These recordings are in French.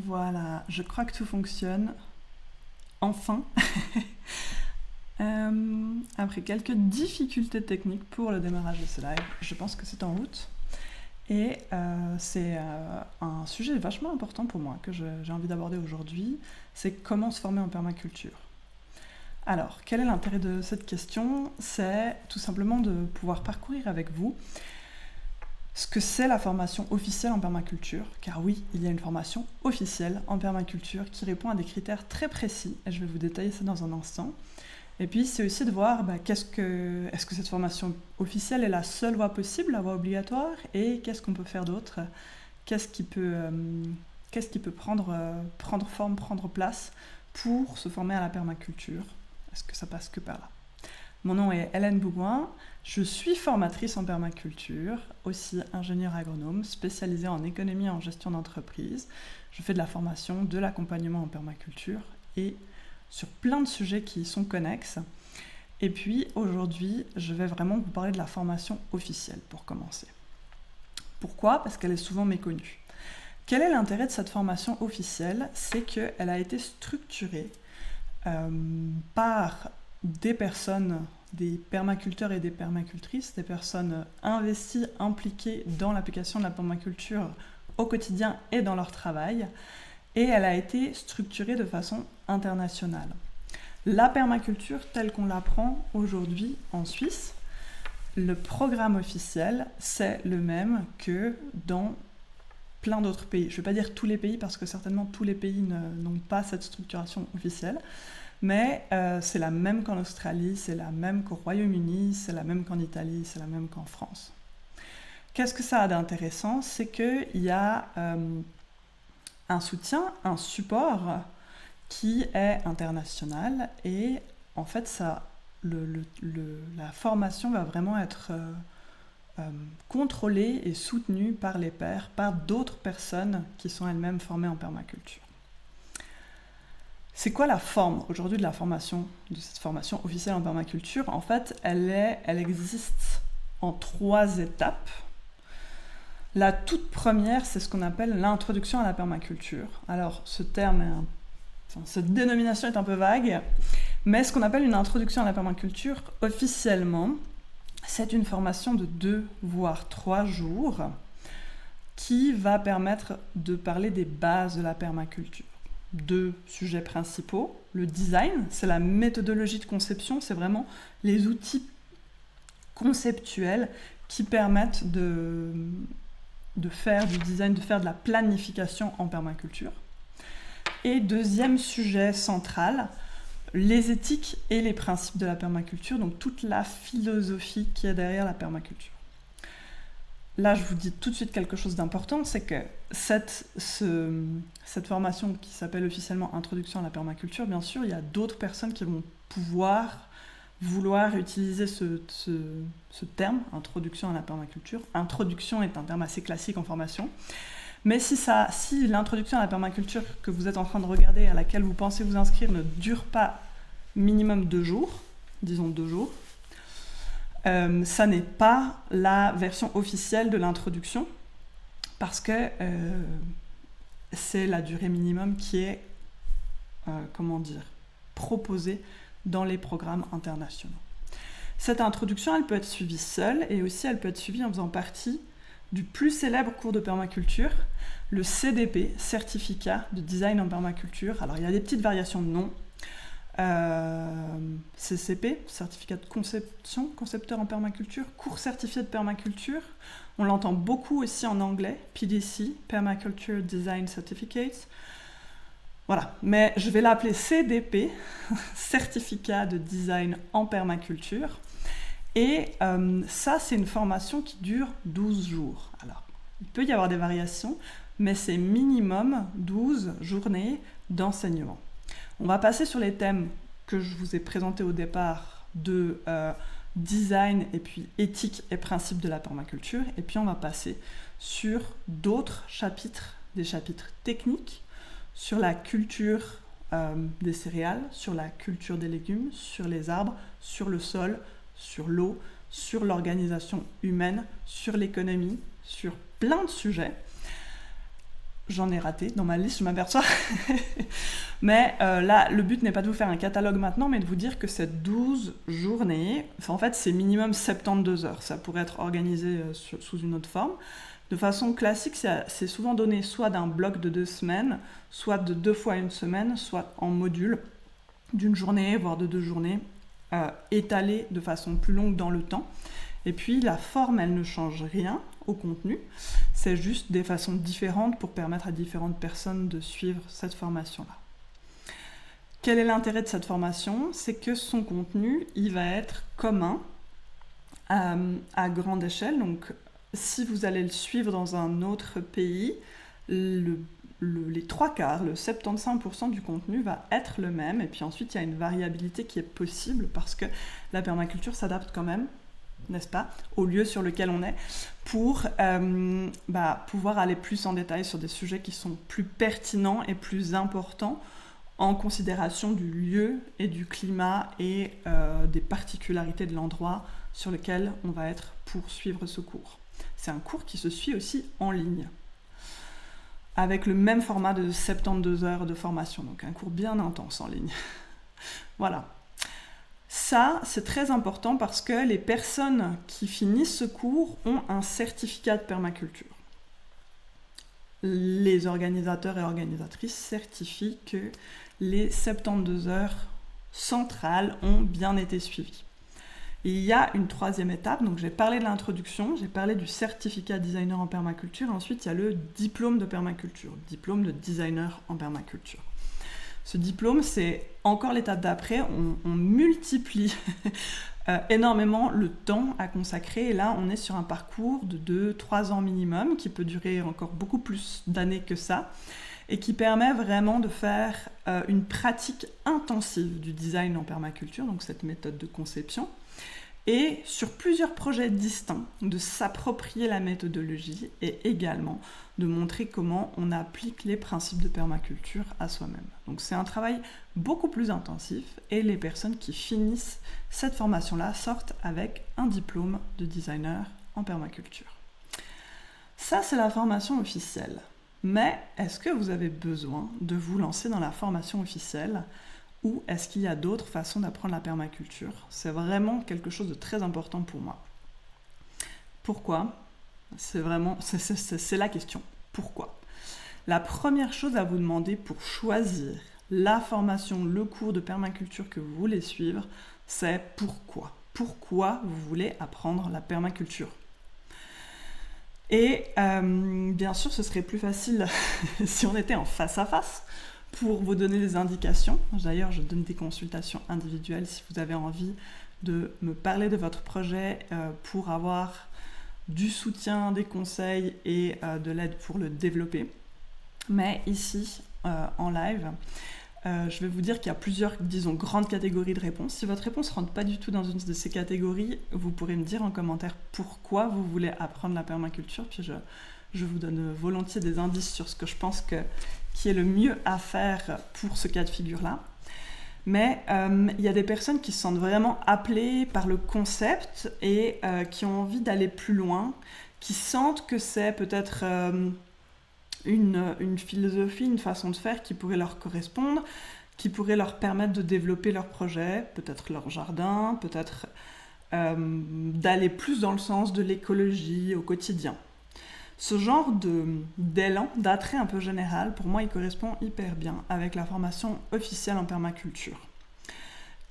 Voilà, je crois que tout fonctionne. Enfin. Après quelques difficultés techniques pour le démarrage de ce live, je pense que c'est en route. Et c'est un sujet vachement important pour moi que j'ai envie d'aborder aujourd'hui, c'est comment se former en permaculture. Alors, quel est l'intérêt de cette question? C'est tout simplement de pouvoir parcourir avec vous ce que c'est la formation officielle en permaculture, car oui, il y a une formation officielle en permaculture qui répond à des critères très précis, et je vais vous détailler ça dans un instant. Et puis, c'est aussi de voir est-ce que cette formation officielle est la seule voie possible, la voie obligatoire, et qu'est-ce qu'on peut faire d'autre? Qu'est-ce qui peut prendre forme, prendre place pour se former à la permaculture? Est-ce que ça passe que par là? Mon nom est Hélène Bougouin, je suis formatrice en permaculture, aussi ingénieure agronome, spécialisée en économie et en gestion d'entreprise. Je fais de la formation, de l'accompagnement en permaculture et sur plein de sujets qui y sont connexes. Et puis aujourd'hui, je vais vraiment vous parler de la formation officielle pour commencer. Pourquoi? Parce qu'elle est souvent méconnue. Quel est l'intérêt de cette formation officielle? C'est qu'elle a été structurée par des personnes, des permaculteurs et des permacultrices, des personnes investies, impliquées dans l'application de la permaculture au quotidien et dans leur travail, et elle a été structurée de façon internationale. La permaculture telle qu'on l'apprend aujourd'hui en Suisse, le programme officiel, c'est le même que dans plein d'autres pays. Je ne vais pas dire tous les pays parce que certainement tous les pays n'ont pas cette structuration officielle, mais c'est la même qu'en Australie, c'est la même qu'au Royaume-Uni, c'est la même qu'en Italie, c'est la même qu'en France. Qu'est-ce que ça a d'intéressant? C'est qu'il y a un soutien, un support qui est international et en fait la formation va vraiment être contrôlée et soutenue par les pairs, par d'autres personnes qui sont elles-mêmes formées en permaculture. C'est quoi la forme aujourd'hui de cette formation officielle en permaculture? En fait, elle existe en 3 étapes. La toute première, c'est ce qu'on appelle l'introduction à la permaculture. Alors, cette dénomination est un peu vague, mais ce qu'on appelle une introduction à la permaculture, officiellement, c'est une formation de 2 voire 3 jours qui va permettre de parler des bases de la permaculture. 2 sujets principaux. Le design, c'est la méthodologie de conception, c'est vraiment les outils conceptuels qui permettent de faire du design, de faire de la planification en permaculture. Et deuxième sujet central, les éthiques et les principes de la permaculture, donc toute la philosophie qui est derrière la permaculture. Là, je vous dis tout de suite quelque chose d'important, c'est que cette formation qui s'appelle officiellement Introduction à la permaculture, bien sûr, il y a d'autres personnes qui vont vouloir utiliser ce terme, Introduction à la permaculture. Introduction est un terme assez classique en formation. Mais si l'introduction à la permaculture que vous êtes en train de regarder, à laquelle vous pensez vous inscrire, ne dure pas minimum 2 jours, disons 2 jours, ça n'est pas la version officielle de l'introduction parce que c'est la durée minimum qui est proposée dans les programmes internationaux. Cette introduction, elle peut être suivie seule et aussi elle peut être suivie en faisant partie du plus célèbre cours de permaculture, le CDP, Certificat de Design en Permaculture. Alors il y a des petites variations de nom. CCP, certificat de conception, concepteur en permaculture, cours certifié de permaculture. On l'entend beaucoup aussi en anglais, PDC, Permaculture Design Certificate. Voilà, mais je vais l'appeler CDP, certificat de design en permaculture. Et ça, c'est une formation qui dure 12 jours. Alors, il peut y avoir des variations, mais c'est minimum 12 journées d'enseignement. On va passer sur les thèmes que je vous ai présentés au départ de design et puis éthique et principes de la permaculture. Et puis on va passer sur d'autres chapitres, des chapitres techniques, sur la culture des céréales, sur la culture des légumes, sur les arbres, sur le sol, sur l'eau, sur l'organisation humaine, sur l'économie, sur plein de sujets. j'en ai raté dans ma liste, je m'aperçois. Mais là, le but n'est pas de vous faire un catalogue maintenant, mais de vous dire que ces 12 journées, en fait, c'est minimum 72 heures. Ça pourrait être organisé sous une autre forme. De façon classique, c'est souvent donné soit d'un bloc de 2 semaines, soit de 2 fois une semaine, soit en module d'une journée, voire de 2 journées, étalées de façon plus longue dans le temps. Et puis, la forme, elle ne change rien au contenu. C'est juste des façons différentes pour permettre à différentes personnes de suivre cette formation-là. Quel est l'intérêt de cette formation? C'est que son contenu, il va être commun à grande échelle. Donc, si vous allez le suivre dans un autre pays, les 3/4, le 75% du contenu va être le même. Et puis ensuite, il y a une variabilité qui est possible parce que la permaculture s'adapte quand même, n'est-ce pas, au lieu sur lequel on est, pour pouvoir aller plus en détail sur des sujets qui sont plus pertinents et plus importants en considération du lieu et du climat et des particularités de l'endroit sur lequel on va être pour suivre ce cours. C'est un cours qui se suit aussi en ligne, avec le même format de 72 heures de formation, donc un cours bien intense en ligne. Voilà. Ça, c'est très important parce que les personnes qui finissent ce cours ont un certificat de permaculture. Les organisateurs et organisatrices certifient que les 72 heures centrales ont bien été suivies. Et il y a une 3e étape, donc j'ai parlé de l'introduction, j'ai parlé du certificat designer en permaculture, et ensuite il y a le diplôme de permaculture, diplôme de designer en permaculture. Ce diplôme, c'est encore l'étape d'après, on multiplie énormément le temps à consacrer, et là on est sur un parcours de 2-3 ans minimum, qui peut durer encore beaucoup plus d'années que ça, et qui permet vraiment de faire une pratique intensive du design en permaculture, donc cette méthode de conception, et sur plusieurs projets distincts, de s'approprier la méthodologie et également de montrer comment on applique les principes de permaculture à soi-même. Donc c'est un travail beaucoup plus intensif et les personnes qui finissent cette formation-là sortent avec un diplôme de designer en permaculture. Ça, c'est la formation officielle. Mais est-ce que vous avez besoin de vous lancer dans la formation officielle ou est-ce qu'il y a d'autres façons d'apprendre la permaculture? C'est vraiment quelque chose de très important pour moi. Pourquoi? C'est la question. Pourquoi? La première chose à vous demander pour choisir la formation, le cours de permaculture que vous voulez suivre, c'est pourquoi. Pourquoi vous voulez apprendre la permaculture? Et bien sûr, ce serait plus facile si on était en face à face pour vous donner des indications. D'ailleurs, je donne des consultations individuelles si vous avez envie de me parler de votre projet pour avoir du soutien, des conseils et de l'aide pour le développer. Mais ici, en live, je vais vous dire qu'il y a plusieurs, disons, grandes catégories de réponses. Si votre réponse ne rentre pas du tout dans une de ces catégories, vous pourrez me dire en commentaire pourquoi vous voulez apprendre la permaculture, puis je vous donne volontiers des indices sur ce que je pense qui est le mieux à faire pour ce cas de figure-là. Mais il y a des personnes qui se sentent vraiment appelées par le concept et qui ont envie d'aller plus loin, qui sentent que c'est peut-être une philosophie, une façon de faire qui pourrait leur correspondre, qui pourrait leur permettre de développer leur projet, peut-être leur jardin, peut-être d'aller plus dans le sens de l'écologie au quotidien. Ce genre d'élan, d'attrait un peu général, pour moi, il correspond hyper bien avec la formation officielle en permaculture,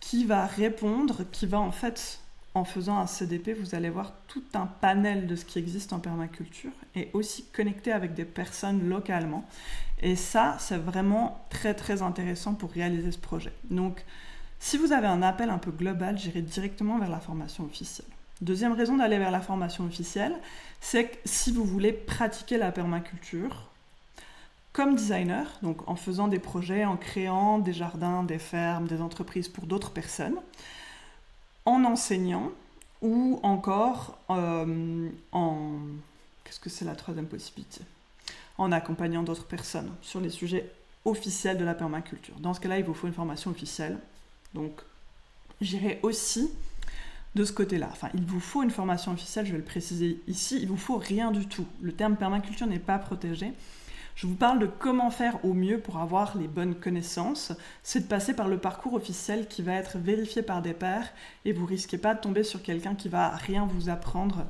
qui va répondre, qui va en fait, en faisant un CDP, vous allez voir tout un panel de ce qui existe en permaculture et aussi connecter avec des personnes localement. Et ça, c'est vraiment très très intéressant pour réaliser ce projet. Donc, si vous avez un appel un peu global, j'irai directement vers la formation officielle. Deuxième raison d'aller vers la formation officielle, c'est que si vous voulez pratiquer la permaculture comme designer, donc en faisant des projets, en créant des jardins, des fermes, des entreprises pour d'autres personnes, en enseignant ou encore qu'est-ce que c'est la troisième possibilité? En accompagnant d'autres personnes sur les sujets officiels de la permaculture. Dans ce cas-là, il vous faut une formation officielle. Donc, j'irai aussi de ce côté-là. Enfin, il vous faut une formation officielle, je vais le préciser ici, il vous faut rien du tout. Le terme permaculture n'est pas protégé. Je vous parle de comment faire au mieux pour avoir les bonnes connaissances. C'est de passer par le parcours officiel qui va être vérifié par des pairs et vous risquez pas de tomber sur quelqu'un qui va rien vous apprendre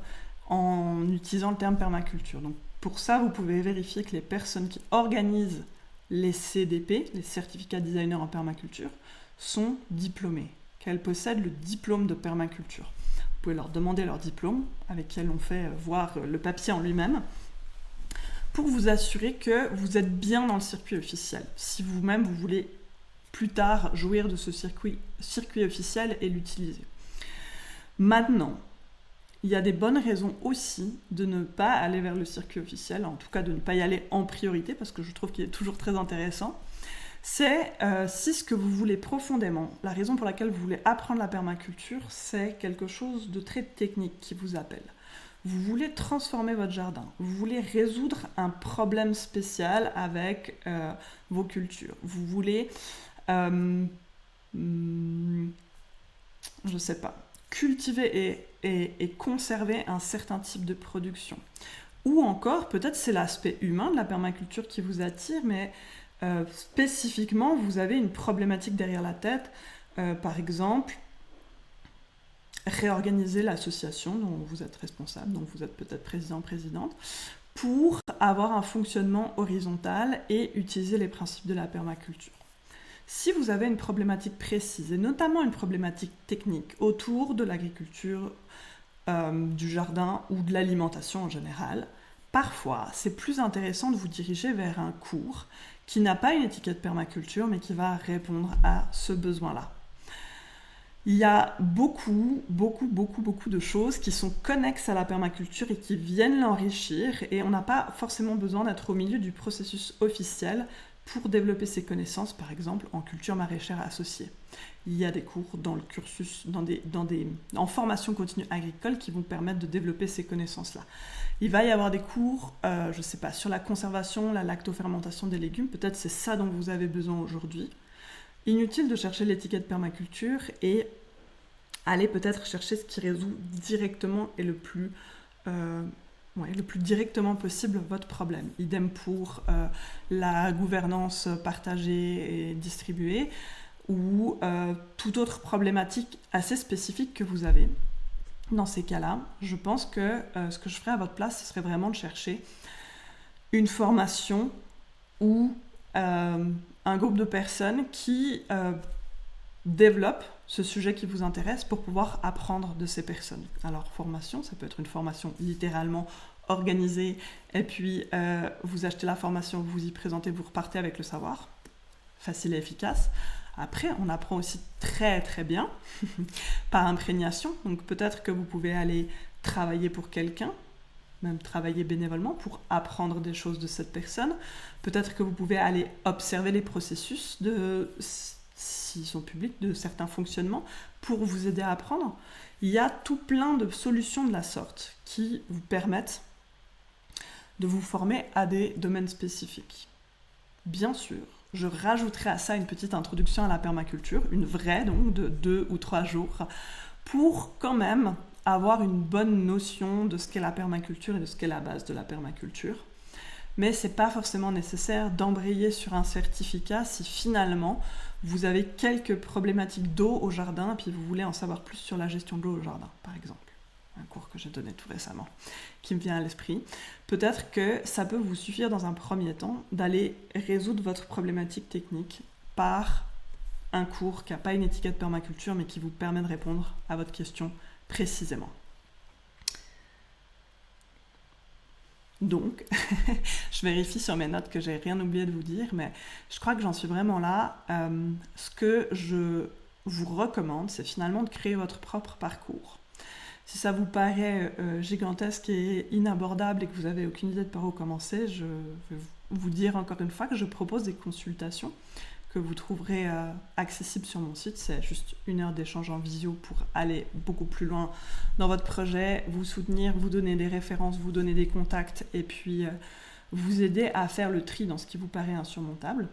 en utilisant le terme permaculture. Donc pour ça, vous pouvez vérifier que les personnes qui organisent les CDP, les certificats designers en permaculture, sont diplômées, qu'elles possèdent le diplôme de permaculture. Vous pouvez leur demander leur diplôme, avec lequel on fait voir le papier en lui-même, pour vous assurer que vous êtes bien dans le circuit officiel. Si vous-même, vous voulez plus tard jouir de ce circuit officiel et l'utiliser. Maintenant, il y a des bonnes raisons aussi de ne pas aller vers le circuit officiel, en tout cas de ne pas y aller en priorité, parce que je trouve qu'il est toujours très intéressant. C'est si ce que vous voulez profondément, la raison pour laquelle vous voulez apprendre la permaculture, c'est quelque chose de très technique qui vous appelle. Vous voulez transformer votre jardin, vous voulez résoudre un problème spécial avec vos cultures, vous voulez, je sais pas, cultiver et conserver un certain type de production. Ou encore, peut-être c'est l'aspect humain de la permaculture qui vous attire, mais spécifiquement, vous avez une problématique derrière la tête, par exemple, réorganiser l'association dont vous êtes responsable, dont vous êtes peut-être président-présidente, pour avoir un fonctionnement horizontal et utiliser les principes de la permaculture. Si vous avez une problématique précise, et notamment une problématique technique autour de l'agriculture, du jardin ou de l'alimentation en général, parfois c'est plus intéressant de vous diriger vers un cours qui n'a pas une étiquette permaculture, mais qui va répondre à ce besoin-là. Il y a beaucoup de choses qui sont connexes à la permaculture et qui viennent l'enrichir, et on n'a pas forcément besoin d'être au milieu du processus officiel pour développer ses connaissances, par exemple en culture maraîchère associée. Il y a des cours dans le cursus, en formation continue agricole qui vont permettre de développer ces connaissances-là. Il va y avoir des cours, je sais pas, sur la conservation, la lactofermentation des légumes, peut-être c'est ça dont vous avez besoin aujourd'hui. Inutile de chercher l'étiquette permaculture et aller peut-être chercher ce qui résout directement et le plus directement possible votre problème. Idem pour la gouvernance partagée et distribuée ou toute autre problématique assez spécifique que vous avez. Dans ces cas-là, je pense que ce que je ferais à votre place, ce serait vraiment de chercher une formation ou un groupe de personnes qui développent ce sujet qui vous intéresse pour pouvoir apprendre de ces personnes. Alors, formation, ça peut être une formation littéralement organisée, et puis vous achetez la formation, vous y présentez, vous repartez avec le savoir, facile et efficace. Après, on apprend aussi très très bien par imprégnation, donc peut-être que vous pouvez aller travailler pour quelqu'un, même travailler bénévolement pour apprendre des choses de cette personne. Peut-être que vous pouvez aller observer les processus s'ils sont publics, de certains fonctionnements pour vous aider à apprendre. Il y a tout plein de solutions de la sorte qui vous permettent de vous former à des domaines spécifiques. Bien sûr, je rajouterai à ça une petite introduction à la permaculture, une vraie donc de 2 ou 3 jours, pour quand même avoir une bonne notion de ce qu'est la permaculture et de ce qu'est la base de la permaculture. Mais c'est pas forcément nécessaire d'embrayer sur un certificat si finalement vous avez quelques problématiques d'eau au jardin et puis vous voulez en savoir plus sur la gestion de l'eau au jardin, par exemple. Un cours que j'ai donné tout récemment, qui me vient à l'esprit. Peut-être que ça peut vous suffire dans un premier temps d'aller résoudre votre problématique technique par un cours qui n'a pas une étiquette permaculture mais qui vous permet de répondre à votre question précisément. Donc, je vérifie sur mes notes que j'ai rien oublié de vous dire, mais je crois que j'en suis vraiment là. Ce que je vous recommande, c'est finalement de créer votre propre parcours. Si ça vous paraît gigantesque et inabordable et que vous n'avez aucune idée de par où commencer, je vais vous dire encore une fois que je propose des consultations que vous trouverez accessibles sur mon site. C'est juste 1 heure d'échange en visio pour aller beaucoup plus loin dans votre projet, vous soutenir, vous donner des références, vous donner des contacts et puis vous aider à faire le tri dans ce qui vous paraît insurmontable.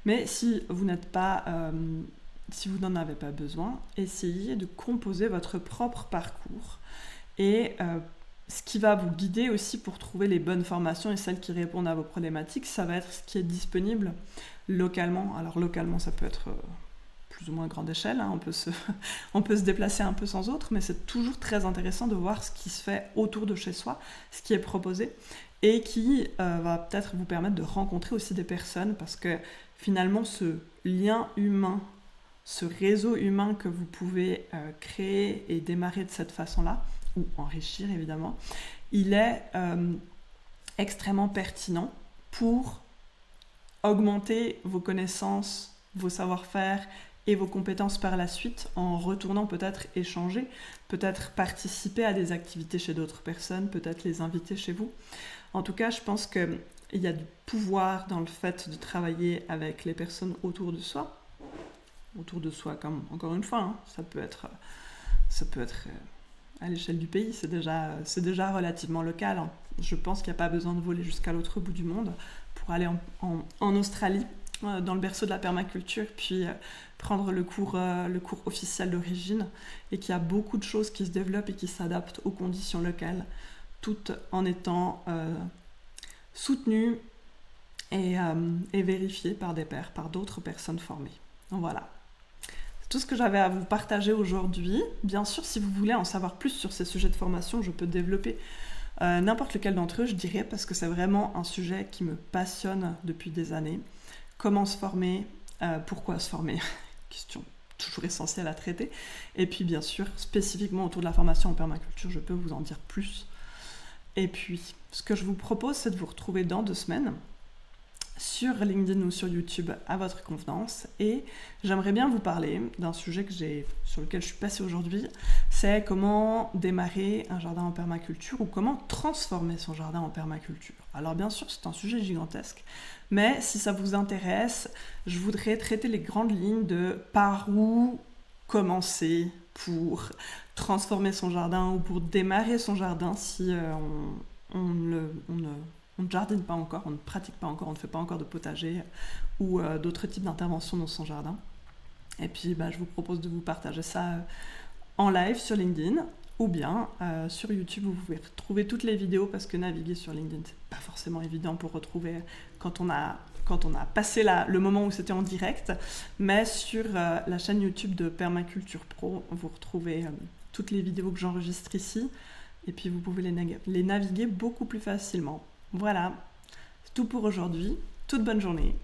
Mais si vous n'êtes pas... si vous n'en avez pas besoin, essayez de composer votre propre parcours et ce qui va vous guider aussi pour trouver les bonnes formations et celles qui répondent à vos problématiques, ça va être ce qui est disponible localement. Alors localement, ça peut être plus ou moins à grande échelle, hein. On peut se déplacer un peu sans autre, mais c'est toujours très intéressant de voir ce qui se fait autour de chez soi, ce qui est proposé, et qui va peut-être vous permettre de rencontrer aussi des personnes, parce que finalement, ce lien humain, ce réseau humain que vous pouvez créer et démarrer de cette façon-là, ou enrichir évidemment, il est extrêmement pertinent pour augmenter vos connaissances, vos savoir-faire et vos compétences par la suite en retournant peut-être échanger, peut-être participer à des activités chez d'autres personnes, peut-être les inviter chez vous. En tout cas, je pense qu'il y a du pouvoir dans le fait de travailler avec les personnes autour de soi. Autour de soi, comme encore une fois, hein, ça peut être à l'échelle du pays, c'est déjà relativement local, hein. Je pense qu'il n'y a pas besoin de voler jusqu'à l'autre bout du monde pour aller en Australie, dans le berceau de la permaculture, puis prendre le cours officiel d'origine, et qu'il y a beaucoup de choses qui se développent et qui s'adaptent aux conditions locales, tout en étant soutenues et vérifiées par des pairs, par d'autres personnes formées. Donc voilà. Tout ce que j'avais à vous partager aujourd'hui. Bien sûr, si vous voulez en savoir plus sur ces sujets de formation, je peux développer n'importe lequel d'entre eux, je dirais, parce que c'est vraiment un sujet qui me passionne depuis des années. Comment se former, pourquoi se former, question toujours essentielle à traiter. Et puis bien sûr, spécifiquement autour de la formation en permaculture, je peux vous en dire plus. Et puis, ce que je vous propose, c'est de vous retrouver dans 2 semaines, sur LinkedIn ou sur YouTube à votre convenance, et j'aimerais bien vous parler d'un sujet sur lequel je suis passée aujourd'hui, c'est comment démarrer un jardin en permaculture ou comment transformer son jardin en permaculture. Alors bien sûr, c'est un sujet gigantesque, mais si ça vous intéresse, je voudrais traiter les grandes lignes de par où commencer pour transformer son jardin ou pour démarrer son jardin si on ne jardine pas encore, on ne pratique pas encore, on ne fait pas encore de potager ou d'autres types d'interventions dans son jardin. Et puis je vous propose de vous partager ça en live sur LinkedIn ou bien sur YouTube où vous pouvez retrouver toutes les vidéos, parce que naviguer sur LinkedIn, c'est pas forcément évident pour retrouver quand on a passé le moment où c'était en direct. Mais sur la chaîne YouTube de Permaculture Pro, vous retrouvez toutes les vidéos que j'enregistre ici, et puis vous pouvez les naviguer beaucoup plus facilement. Voilà, c'est tout pour aujourd'hui. Toute bonne journée.